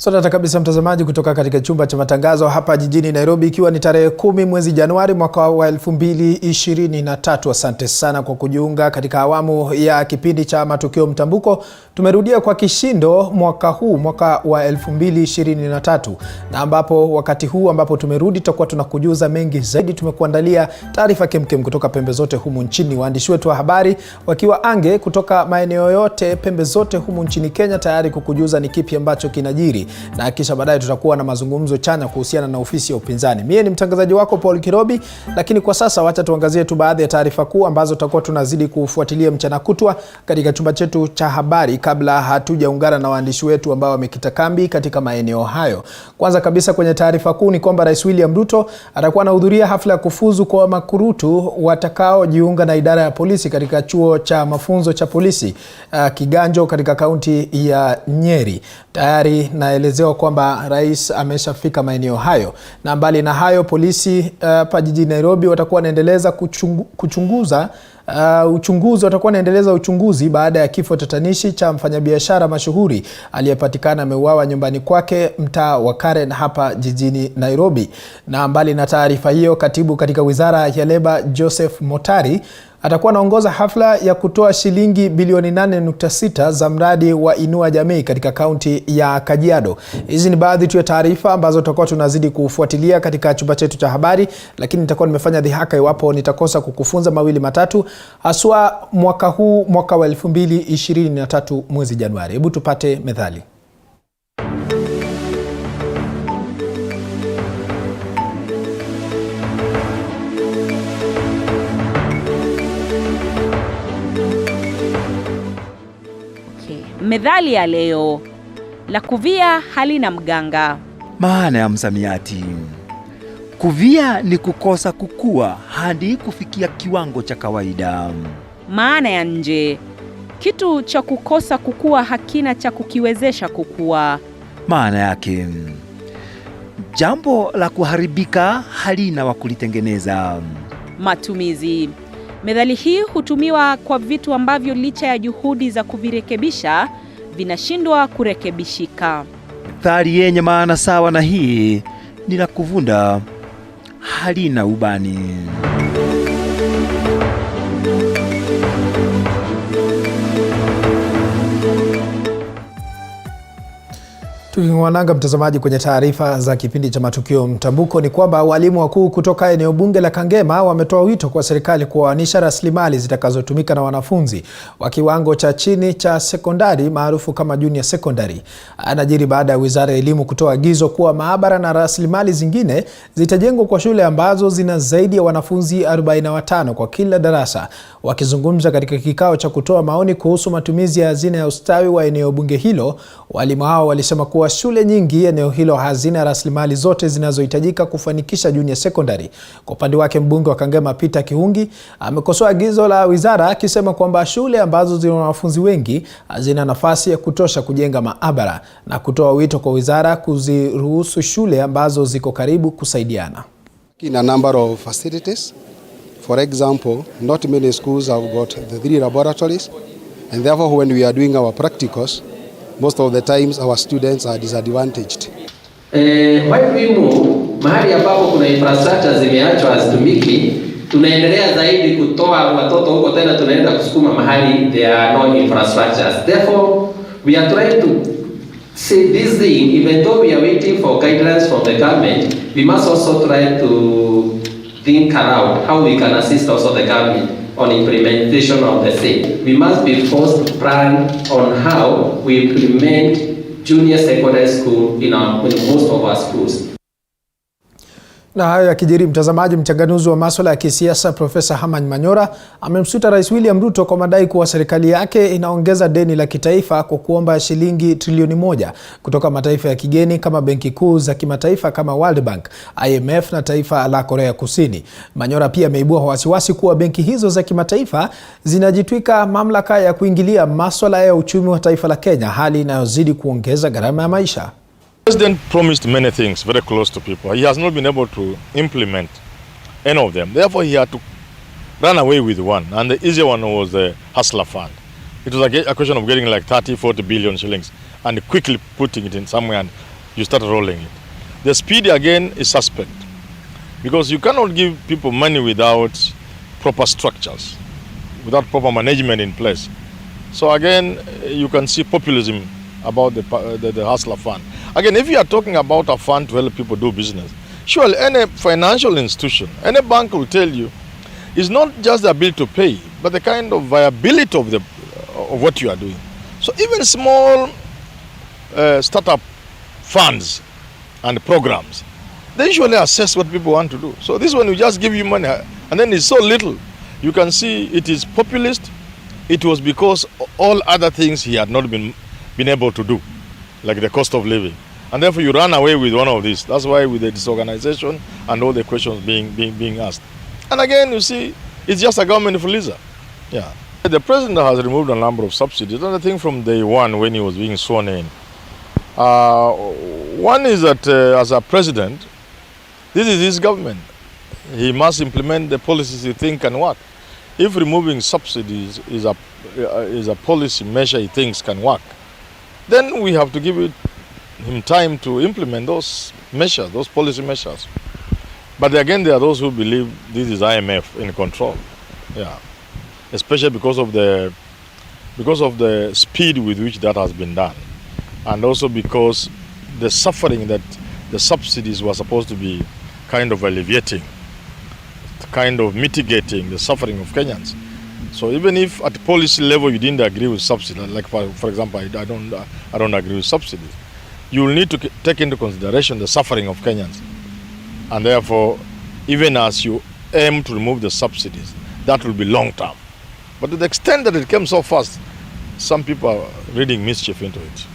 Sasa kabisa mtazamaji, kutoka katika chumba cha matangazo hapa jijini Nairobi, ikiwa ni tarehe 10 mwezi Januari mwaka wa 2023. Asante sana kwa kujiunga katika awamu ya kipindi cha matukio mtambuko. Tumerudia kwa kishindo mwaka huu, mwaka wa 2023, na ambapo wakati huu ambapo tumerudi tutakuwa tunakujuza mengi zaidi. Tumekuandalia taarifa kemkem kutoka pembe zote humu nchini, waandishi wetu wa habari wakiwa ange kutoka maeneo yote pembe zote humu nchini Kenya, tayari kukujuza ni kipi ambacho kinajiri, na kisha baadaye tutakuwa na mazungumzo chanya kuhusiana na ofisi ya upinzani. Mimi ni mtangazaji wako Paul Kirobi, lakini kwa sasa wacha tuangazie tu baadhi ya taarifa kuu ambazo tutakuwa tunazidi kufuatilia mchana kutwa katika chumba chetu cha habari, kabla hatujaungana na waandishi wetu ambao wamekita kambi katika maeneo hayo. Kwanza kabisa kwenye taarifa kuu ni kwamba Rais William Ruto atakuwa anahudhuria hafla ya kufuzu kwa makurutu watakaojiunga na idara ya polisi katika chuo cha mafunzo cha polisi Kiganjo katika kaunti ya Nyeri. Tayari naelezewa kwamba rais ameshafika maeneo hayo, na mbali na hayo polisi hapa jijini Nairobi watakuwa wanaendeleza uchunguzi baada ya kifo tatanishi cha mfanyabiashara mashuhuri aliyepatikana ameuawa nyumbani kwake mtaa wa Karen hapa jijini Nairobi. Na mbali na taarifa hiyo, katibu katika Wizara ya Leba Joseph Motari atakuwa anaongoza hafla ya kutoa shilingi bilioni 8.6 za mradi wa Inua Jamii katika kaunti ya Kajiado. Hizi ni baadhi tu ya taarifa ambazo tutakuwa tunazidi kufuatilia katika chumba chetu cha habari, lakini nitakuwa nimefanya dhihaka iwapo nitakosa kukufunza mawili matatu, haswa mwaka huu, mwaka wa 2023 mwezi Januari. Hebu tupate methali. Methali ya leo: la kuvia halina mganga. Maana ya msamiati: kuvia ni kukosa kukua hadi kufikia kiwango cha kawaida. Maana ya nje: kitu cha kukosa kukua hakina cha kukiwezesha kukua. Maana yake: jambo la kuharibika halina wa kulitengeneza. Matumizi: methali hii hutumiwa kwa vitu ambavyo licha ya juhudi za kuvirekebisha vinashindwa kurekebishika. Methali yenye maana sawa na hii ni la kuvunda halina ubani. Tukiwananga mtazamaji kwenye taarifa za kipindi cha matukio mtambuko, ni kwamba walimu wakuu kutoka eneo bunge la Kangema wametoa wito kwa serikali kuoanisha rasilimali zitakazotumika na wanafunzi wa kiwango cha chini cha sekondari maarufu kama junior secondary. Anajiri baada ya Wizara ya Elimu kutoa agizo kuwa maabara na rasilimali zingine zitajengwa kwa shule ambazo zina zaidi ya wanafunzi 45 kwa kila darasa. Wakizungumza katika kikao cha kutoa maoni kuhusu matumizi ya hazina ya ustawi wa eneo bunge hilo, walimu hao walisema kuwa shule nyingi eneo hilo hazina rasilimali zote zinazohitajika kufanikisha junior secondary. Kwa upande wake, mbunge wa Kangema Peter Kihungi amekosoa agizo la wizara akisema kwamba shule ambazo zina wanafunzi wengi hazina nafasi ya kutosha kujenga maabara, na kutoa wito kwa wizara kuziruhusu shule ambazo ziko karibu kusaidiana. In a number of facilities, for example, not many schools have got the 3 laboratories, and therefore when we are doing our practicals, most of the times our students are disadvantaged. While we move, mahali ambapo kuna infrastructure zimeachwa hazitumiki, tunaendelea zaidi kutoa watoto huko, tena tunaenda kusukuma mahali there are no infrastructures. Therefore, we are trying to say this thing, even though we are waiting for guidelines from the government, we must also try to think around how we can assist also the government on implementation of the same. We must be forced to plan on how we implement junior secondary school in most of our schools. Na hayo yakijiri mtazamaji, mchanganuzi wa masuala ya kisiasa Profesa Hamany Manyora amemsuta Rais William Ruto kwa madai kuwa serikali yake inaongeza deni la kitaifa kwa kuomba shilingi trilioni 1 kutoka mataifa ya kigeni kama benki kuu za kimataifa kama World Bank, IMF na taifa la Korea Kusini. Manyora pia ameibua wasiwasi kuwa benki hizo za kimataifa zinajitwika mamlaka ya kuingilia masuala ya uchumi wa taifa la Kenya, hali inayozidi kuongeza gharama ya maisha. The President promised many things very close to people. He has not been able to implement any of them. Therefore, he had to run away with one. And the easier one was the Hustler Fund. It was a question of getting like 30-40 billion shillings and quickly putting it in somewhere and you start rolling it. The speed again is suspect, because you cannot give people money without proper structures, without proper management in place. So again, you can see populism about the hustler fund. Again, if you are talking about a fund to help people do business, surely any financial institution, any bank will tell you, it's not just the ability to pay, but the kind of viability of what you are doing. So even small startup funds and programs, they usually assess what people want to do. So this one will just give you money, and then it's so little. You can see it is populist. It was because all other things he had not been able to do, like the cost of living. And therefore you run away with one of these. That's why with the disorganization and all the questions being asked. And again, you see, it's just a government freezer. Yeah. The president has removed a number of subsidies, and I think from day one when he was being sworn in. One is that as a president, this is his government. He must implement the policies he thinks can work. If removing subsidies is a policy measure he thinks can work, then we have to give him time to implement those measures, those policy measures. But again, there are those who believe this is IMF in control, yeah, especially because of the speed with which that has been done, and also because the suffering that the subsidies were supposed to be kind of alleviating, kind of mitigating the suffering of Kenyans. So even if at policy level you didn't agree with subsidies, like for example, I don't agree with subsidies, you will need to take into consideration the suffering of Kenyans. And therefore, even as you aim to remove the subsidies, that will be long term. But to the extent that it came so fast, some people are reading mischief into it.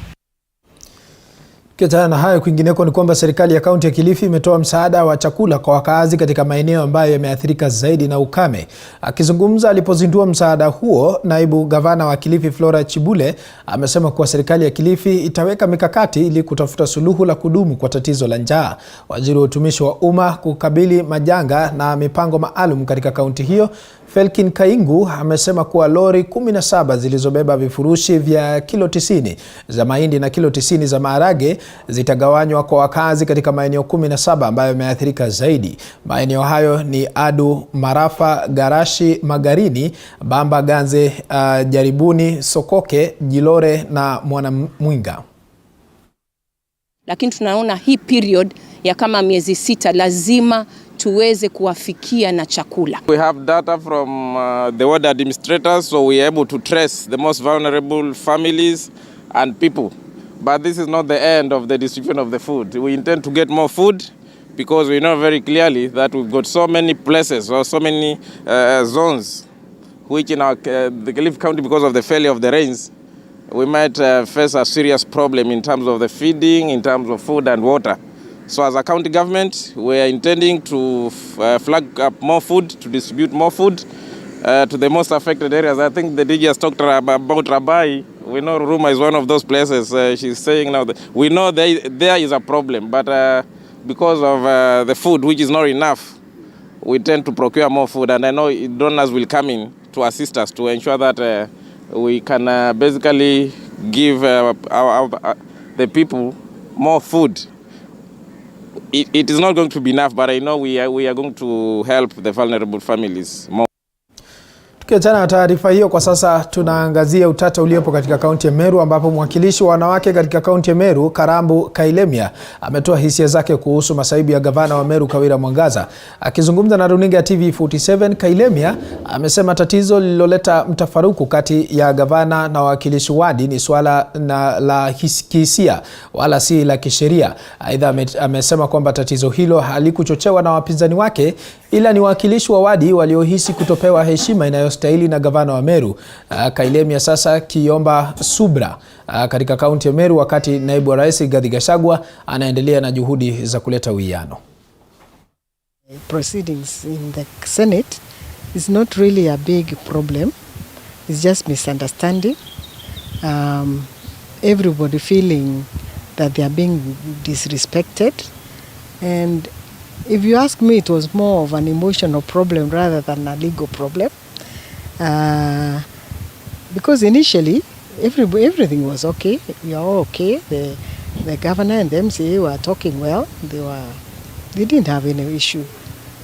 Kiachana na hayo, kwingineko ni kwamba serikali ya kaunti ya Kilifi imetoa msaada wa chakula kwa wakazi katika maeneo ambayo yameathirika zaidi na ukame. Akizungumza alipozindua msaada huo, naibu gavana wa Kilifi Flora Chibule amesema kuwa serikali ya Kilifi itaweka mikakati ili kutafuta suluhu la kudumu kwa tatizo la njaa. Waziri wa utumishi wa umma, kukabili majanga na mipango maalum katika kaunti hiyo, Felkin Kaingu, amesema kuwa lori 17 zilizobeba vifurushi vya kilo 90 za mahindi na kilo 90 za maharage zitagawanywa kwa wakazi katika maeneo 17 ambayo yameathirika zaidi. Maeneo hayo ni Adu, Marafa, Garashi, Magarini, Bamba, Ganze, Jaribuni, Sokoke, Jilore na Mwanamwinga. Lakini tunaona hii period ya kama miezi 6 lazima tuweze kuwafikia na chakula. We have data from the ward administrators, so we are able to trace the most vulnerable families and people. But this is not the end of the distribution of the food. We intend to get more food because we know very clearly that we've got so many places or so many zones which in the Kilifi County, because of the failure of the rains, we might face a serious problem in terms of the feeding, in terms of food and water. So as a county government, we are intending to flag up more food, to distribute more food to the most affected areas. I think the DG has talked about Rabai. We know Ruma is one of those places. She's saying now that we know there is a problem, but because of the food, which is not enough, we tend to procure more food. And I know donors will come in to assist us to ensure that we can basically give the people more food. It is not going to be enough, but I know we are going to help the vulnerable families more. Tukiachana na taarifa hiyo, kwa sasa tunaangazia utata uliopo katika kaunti ya Meru, ambapo mwakilishi wa wanawake katika kaunti ya Meru, Karambu Kailemia, ametoa hisia zake kuhusu masaibu ya gavana wa Meru Kawira Mwangaza. Akizungumza na runinga ya TV47, Kailemia amesema tatizo lililoleta mtafaruku kati ya gavana na wawakilishi wadi ni swala la kihisia wala si la kisheria. Aidha amesema kwamba tatizo hilo halikuchochewa na wapinzani wake, ila ni wawakilishi wa wadi waliohisi kutopewa heshima inayostahili na gavana wa Meru. Kailemia sasa kiomba subra katika kaunti ya Meru, wakati naibu wa rais Rigathi Gachagua anaendelea na juhudi za kuleta uwiano. Proceedings in the Senate is not really a big problem. It's just misunderstanding. Everybody feeling that they are being disrespected. And if you ask me, it was more of an emotional problem rather than a legal problem. Because initially, everything was okay. We are all okay. the governor and the MCA were talking well. They didn't have any issue.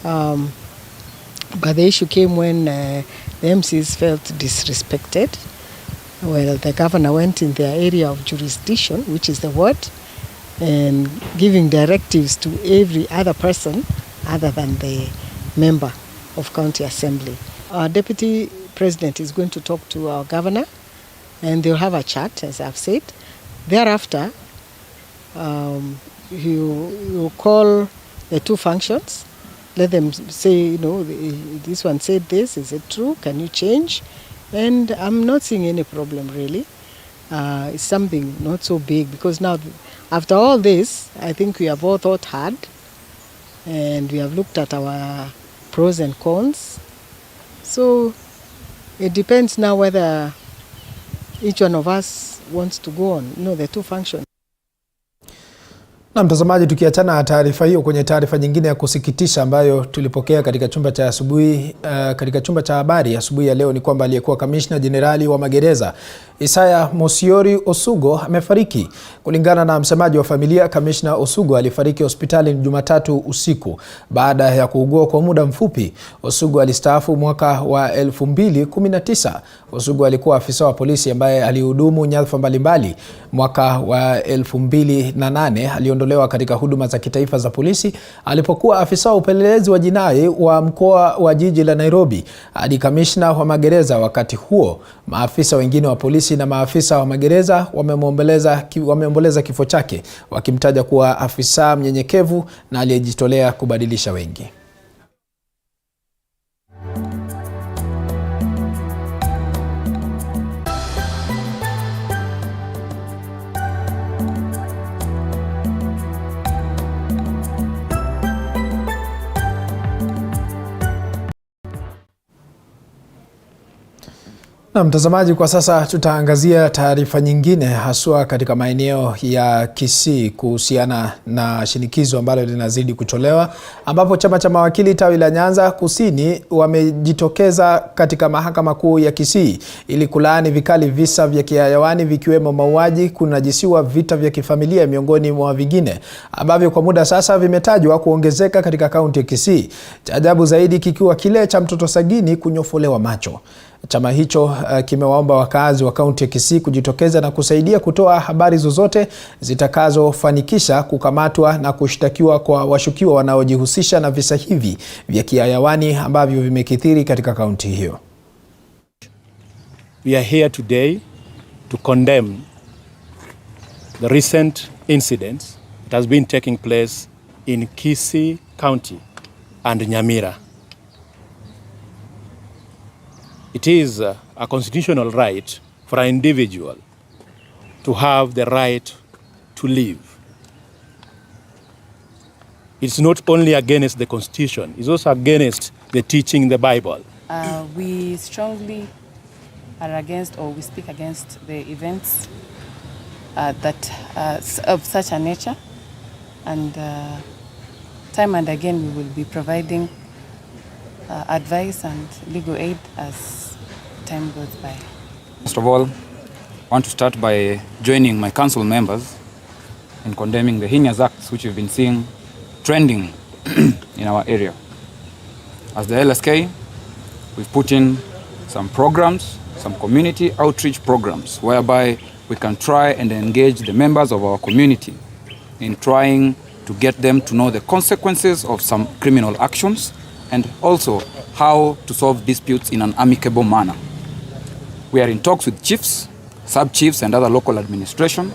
But the issue came when the MCs felt disrespected. Well, the governor went in their area of jurisdiction, which is the ward, and giving directives to every other person other than the member of county assembly. Our deputy president is going to talk to our governor, and they'll have a chat, as I've said. Thereafter, you call the two functions, let them say, this one said this, is it true? Can you change? And I'm not seeing any problem really. It's something not so big, because now, after all this, I think we have all thought hard, and we have looked at our pros and cons. So it depends now whether each one of us wants to go on, the two functions. Na mtazamaji, tukiachana na taarifa hiyo, kwenye taarifa nyingine ya kusikitisha ambayo tulipokea katika chumba cha asubuhi, katika chumba cha habari asubuhi ya leo, ni kwamba aliyekuwa kamishna jenerali wa magereza Isaya Mosiori Osugo amefariki. Kulingana na msemaji wa familia, kamishna Osugo alifariki hospitali Jumatatu usiku baada ya kuugua kwa muda mfupi. Osugo alistaafu mwaka wa 2019. Osugo alikuwa afisa wa polisi ambaye alihudumu nyadhifa mbalimbali. Mwaka wa 2008 aliondolewa katika huduma za kitaifa za polisi alipokuwa afisa wa upelelezi wa jinai wa mkoa wa jiji la Nairobi hadi kamishna wa magereza. Wakati huo, maafisa wengine wa polisi na maafisa wa magereza wameomboleza kifo chake, wakimtaja kuwa afisa mnyenyekevu na aliyejitolea kubadilisha wengi. Na mtazamaji, kwa sasa tutaangazia taarifa nyingine, haswa katika maeneo ya Kisii kuhusiana na shinikizo ambalo linazidi kutolewa, ambapo chama cha mawakili tawi la Nyanza Kusini wamejitokeza katika mahakama kuu ya Kisii ili kulaani vikali visa vya kihayawani, vikiwemo mauaji, kunajisiwa, vita vya kifamilia, miongoni mwa vingine ambavyo kwa muda sasa vimetajwa kuongezeka katika kaunti ya Kisii. Cha ajabu zaidi kikiwa kile cha mtoto sagini kunyofolewa macho. Chama hicho kimewaomba wakazi wa kaunti ya Kisii kujitokeza na kusaidia kutoa habari zozote zitakazofanikisha kukamatwa na kushtakiwa kwa washukiwa wanaojihusisha na visa hivi vya kihayawani ambavyo vimekithiri katika kaunti hiyo. We are here today to condemn the recent incidents that has been taking place in Kisii County and Nyamira. It is a constitutional right for an individual to have the right to live. It's not only against the Constitution, it's also against the teaching in the Bible. We strongly are against, or we speak against, the events that of such a nature, and time and again we will be providing advice and legal aid as time goes by. First of all, I want to start by joining my council members in condemning the heinous acts which we've been seeing trending in our area. As the LSK, we've put in some programs, some community outreach programs, whereby we can try and engage the members of our community in trying to get them to know the consequences of some criminal actions, and also how to solve disputes in an amicable manner. We are in talks with chiefs, sub-chiefs and other local administration,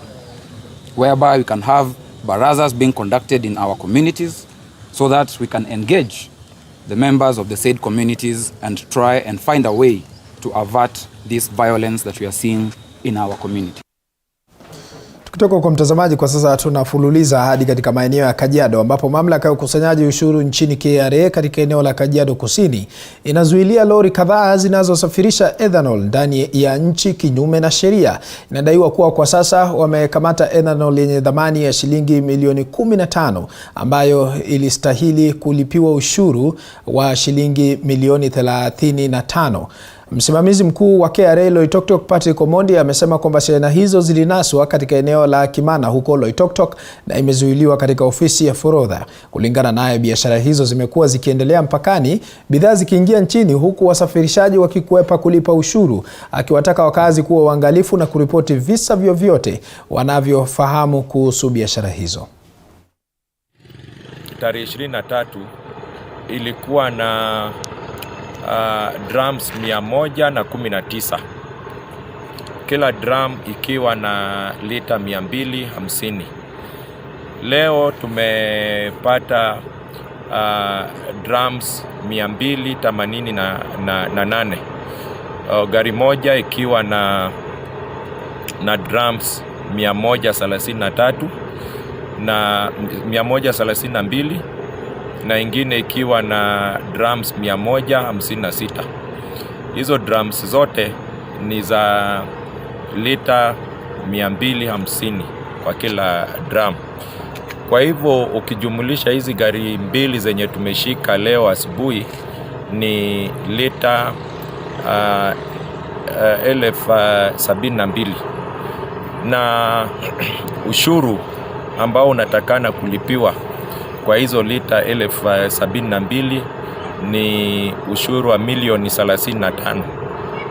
whereby we can have barazas being conducted in our communities so that we can engage the members of the said communities and try and find a way to avert this violence that we are seeing in our community. Kutoka kwa mtazamaji, kwa sasa tunafululiza hadi katika maeneo ya Kajiado, ambapo mamlaka ya ukusanyaji ushuru nchini KRA katika eneo la Kajiado Kusini inazuilia lori kadhaa zinazosafirisha ethanol ndani ya nchi kinyume na sheria. Inadaiwa kuwa kwa sasa wamekamata ethanol yenye thamani ya shilingi milioni 15 ambayo ilistahili kulipiwa ushuru wa shilingi milioni 35. Msimamizi mkuu wa KRA Loitoktok Patrick Omondi amesema kwamba shehena hizo zilinaswa katika eneo la Kimana huko Loitoktok na imezuiliwa katika ofisi ya forodha. Kulingana naye, biashara hizo zimekuwa zikiendelea mpakani, bidhaa zikiingia nchini huku wasafirishaji wakikwepa kulipa ushuru, akiwataka wakazi kuwa waangalifu na kuripoti visa vyovyote wanavyofahamu kuhusu biashara hizo. Tarehe 23 ilikuwa na drums 119, kila drum ikiwa na lita 250. Leo tumepata drums 288, gari moja ikiwa na drums 133 na 132 na ingine ikiwa na drums 156. Hizo drums zote ni za lita 250 kwa kila drum. Kwa hivyo ukijumulisha hizi gari mbili zenye tumeshika leo asubuhi ni lita 1072, na ushuru ambao unatakana kulipiwa kwa hizo lita 1072 ni ushuru wa milioni 35.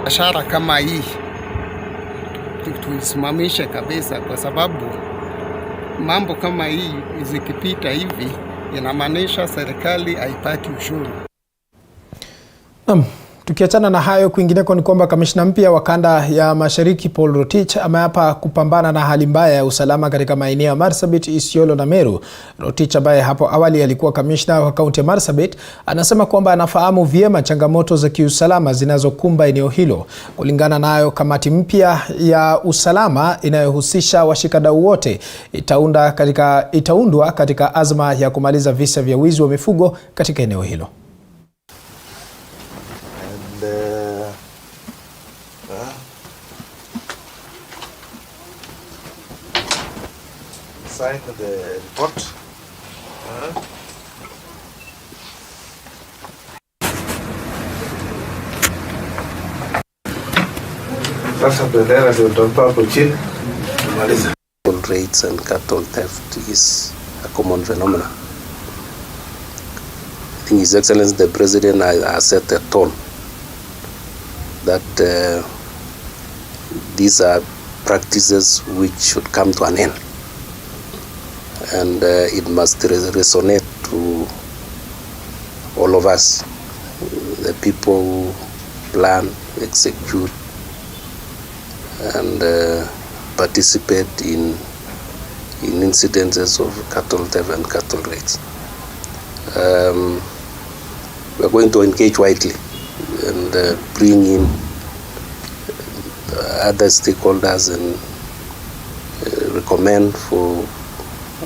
Biashara kama hii tuisimamishe kabisa, kwa sababu mambo kama hii zikipita hivi inamaanisha serikali haipati ushuru. Tukiachana na hayo, kwingineko ni kwamba kamishna mpya wa kanda ya Mashariki Paul Rotich ameapa kupambana na hali mbaya ya usalama katika maeneo ya Marsabit, Isiolo na Meru. Rotich, ambaye hapo awali alikuwa kamishna wa kaunti ya Marsabit, anasema kwamba anafahamu vyema changamoto za kiusalama zinazokumba eneo hilo. Kulingana nayo, kamati mpya ya usalama inayohusisha washikadau wote itaundwa katika azma ya kumaliza visa vya wizi wa mifugo katika eneo hilo. Sign the report. Raids and cattle theft is a common phenomenon. I think His Excellency the President has set a tone that these are practices which should come to an end. And it must resonate to all of us, the people who plan, execute, and participate in incidences of cattle theft and cattle raids. We are going to engage widely and bring in other stakeholders and recommend for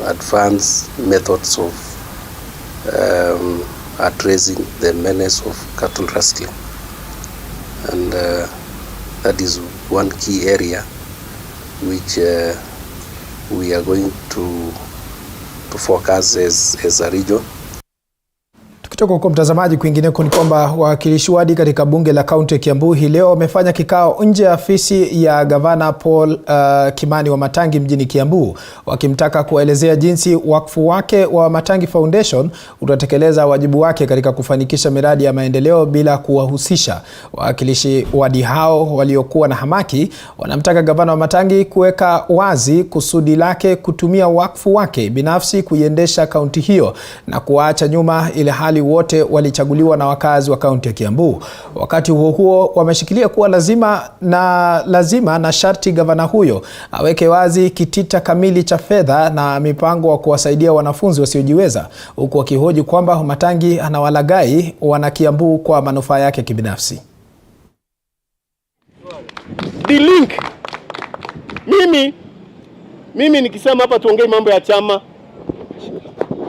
advanced methods of addressing the menace of cattle rustling, and that is one key area which we are going to focus as a region. Tukitoka kwa mtazamaji, kwingineko ni kwamba wawakilishi wadi katika bunge la kaunti ya Kiambu hii leo wamefanya kikao nje ya afisi ya gavana Paul Kimani wa Matangi mjini Kiambu, wakimtaka kuelezea jinsi wakfu wake wa Matangi Foundation utatekeleza wajibu wake katika kufanikisha miradi ya maendeleo bila kuwahusisha. Wawakilishi wadi hao waliokuwa na hamaki wanamtaka gavana wa Matangi kuweka wazi kusudi lake kutumia wakfu wake binafsi kuiendesha kaunti hiyo na kuacha nyuma ile hali wote walichaguliwa na wakazi wa kaunti ya Kiambu. Wakati huo huo, wameshikilia kuwa lazima na sharti gavana huyo aweke wazi kitita kamili cha fedha na mipango wa kuwasaidia wanafunzi wasiojiweza, huku wakihoji kwamba Matangi anawalagai wana Kiambu kwa manufaa yake kibinafsi. The link. Mimi nikisema hapa tuongee mambo ya chama,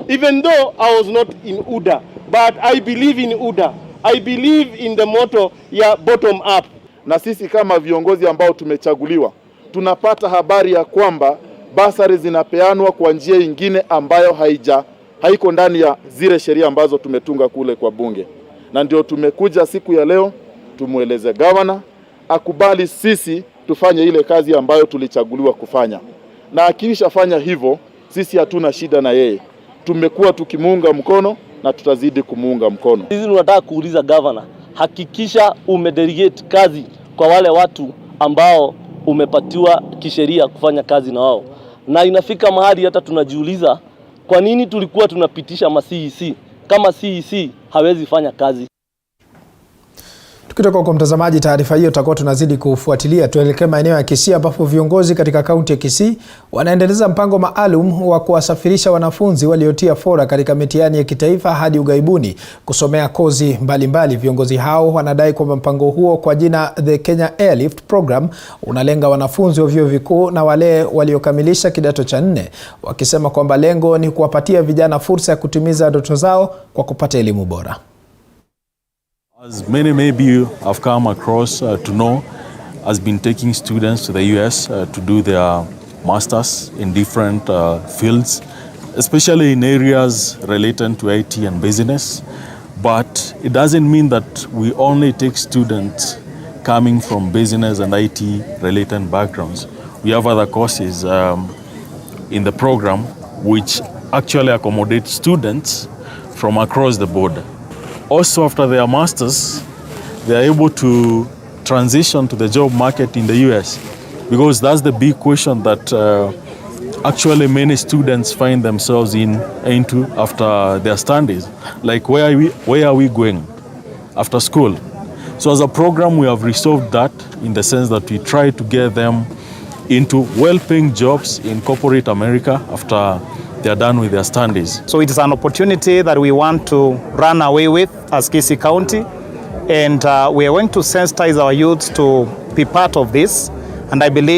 even though I was not in UDA, but I believe in UDA. I believe in the motto ya bottom up. Na sisi kama viongozi ambao tumechaguliwa, tunapata habari ya kwamba basari zinapeanwa kwa njia nyingine ambayo haiko ndani ya zile sheria ambazo tumetunga kule kwa bunge. Na ndio tumekuja siku ya leo tumweleze gavana akubali sisi tufanye ile kazi ambayo tulichaguliwa kufanya, na akishafanya hivyo sisi hatuna shida na yeye. Tumekuwa tukimuunga mkono na tutazidi kumuunga mkono. Sisi tunataka kuuliza gavana, hakikisha umedelegate kazi kwa wale watu ambao umepatiwa kisheria kufanya kazi na wao. Na inafika mahali hata tunajiuliza kwa nini tulikuwa tunapitisha ma-CEC kama CEC hawezi fanya kazi. Tukitoka kwa mtazamaji, taarifa hiyo tutakuwa tunazidi kufuatilia. Tuelekee maeneo ya Kisii ambapo viongozi katika kaunti ya Kisii wanaendeleza mpango maalum wa kuwasafirisha wanafunzi waliotia fora katika mitihani ya kitaifa hadi ughaibuni kusomea kozi mbalimbali. Viongozi hao wanadai kwamba mpango huo kwa jina The Kenya Airlift Program unalenga wanafunzi wa vyuo vikuu na wale waliokamilisha kidato cha 4, wakisema kwamba lengo ni kuwapatia vijana fursa ya kutimiza ndoto zao kwa kupata elimu bora. As many maybe have come across to know, has been taking students to the US to do their masters in different fields, especially in areas related to IT and business. But it doesn't mean that we only take students coming from business and IT related backgrounds. We have other courses in the program which actually accommodate students from across the board. Also, after their masters, they are able to transition to the job market in the US, because that's the big question that actually many students find themselves into after their studies. Like, where are we going after school? So as a program, we have resolved that in the sense that we try to get them into well-paying jobs in corporate America after they are done with their studies. So it is an opportunity that we want to run away with as Kisii County, and we are going to sensitize our youths to be part of this, and I believe